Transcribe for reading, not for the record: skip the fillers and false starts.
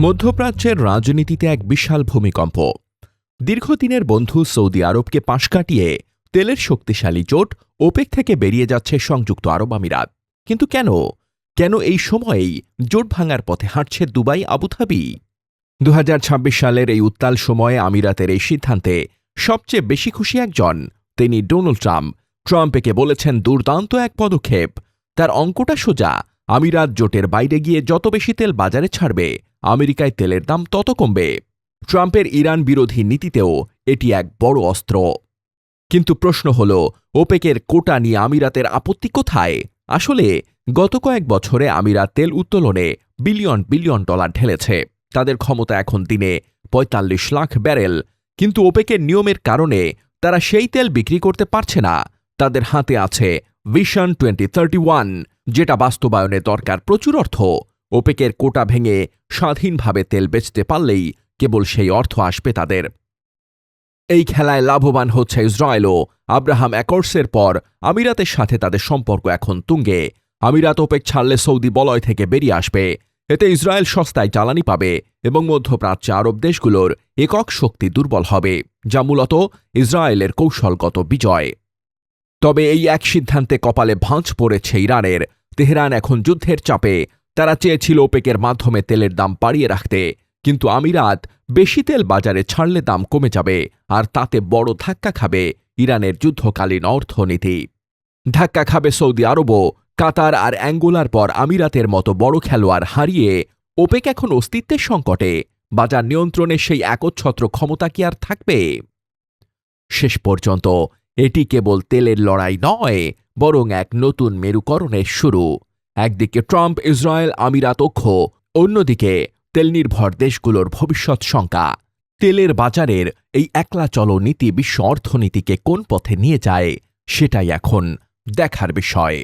মধ্যপ্রাচ্যের রাজনীতিতে এক বিশাল ভূমিকম্প। দীর্ঘদিনের বন্ধু সৌদি আরবকে পাশ কাটিয়ে তেলের শক্তিশালী জোট ওপেক থেকে বেরিয়ে যাচ্ছে সংযুক্ত আরব আমিরাত। কিন্তু কেন কেন এই সময়েই জোট ভাঙার পথে হাঁটছে দুবাই, আবুধাবি? ২০২৬ সালের এই উত্তাল সময়ে আমিরাতের এই সিদ্ধান্তে সবচেয়ে বেশি খুশি একজন, তিনি ডোনাল্ড ট্রাম্প। ট্রাম্প একে বলেছেন দুর্দান্ত এক পদক্ষেপ। তার অঙ্কটা সোজা, আমিরাত জোটের বাইরে গিয়ে যত বেশি তেল বাজারে ছাড়বে, আমেরিকায় তেলের দাম তত কমবে। ট্রাম্পের ইরান বিরোধী নীতিতেও এটি এক বড় অস্ত্র। কিন্তু প্রশ্ন হল, ওপেকের কোটা নিয়ে আমিরাতের আপত্তি কোথায়? আসলে গত কয়েক বছরে আমিরাত তেল উত্তোলনে বিলিয়ন বিলিয়ন ডলার ঢেলেছে। তাদের ক্ষমতা এখন দিনে ৪৫ লাখ ব্যারেল। কিন্তু ওপেকের নিয়মের কারণে তারা সেই তেল বিক্রি করতে পারছে না। তাদের হাতে আছে ভিশন 2031, যেটা বাস্তবায়নে দরকার প্রচুর অর্থ। ওপেকের কোটা ভেঙে স্বাধীনভাবে তেল বেচতে পারলেই কেবল সেই অর্থ আসবে তাদের। এই খেলায় লাভবান হচ্ছে ইসরায়েলও। আব্রাহাম অ্যাকর্ডসের পর আমিরাতের সাথে তাদের সম্পর্ক এখন তুঙ্গে। আমিরাত ওপেক ছাড়লে সৌদি বলয় থেকে বেরিয়ে আসবে। এতে ইসরায়েল সস্তায় জ্বালানি পাবে এবং মধ্যপ্রাচ্যে আরব দেশগুলোর একক শক্তি দুর্বল হবে, যা মূলত ইসরায়েলের কৌশলগত বিজয়। তবে এই এক সিদ্ধান্তে কপালে ভাঁজ পড়েছে ইরানের। তেহরান এখন যুদ্ধের চাপে। তারা চেয়েছিল ওপেকের মাধ্যমে তেলের দাম বাড়িয়ে রাখতে, কিন্তু আমিরাত বেশি তেল বাজারে ছাড়লে দাম কমে যাবে, আর তাতে বড় ধাক্কা খাবে ইরানের যুদ্ধকালীন অর্থনীতি। ধাক্কা খাবে সৌদি আরবও। কাতার আর অ্যাঙ্গোলার পর আমিরাতের মতো বড় খেলোয়াড় হারিয়ে ওপেক এখন অস্তিত্বের সংকটে। বাজার নিয়ন্ত্রণের সেই একচ্ছত্র ক্ষমতা কি আর থাকবে? শেষ পর্যন্ত এটি কেবল তেলের লড়াই নয়, বরং এক নতুন মেরুকরণের শুরু। একদিকে ট্রাম্প ইসরায়েল আমিরাত ঐক্য, অন্যদিকে তেলনির্ভর দেশগুলোর ভবিষ্যৎ শঙ্কা। তেলের বাজারের এই একলা চলো নীতি বিশ্ব অর্থনীতিকে কোন পথে নিয়ে যায়, সেটাই এখন দেখার বিষয়।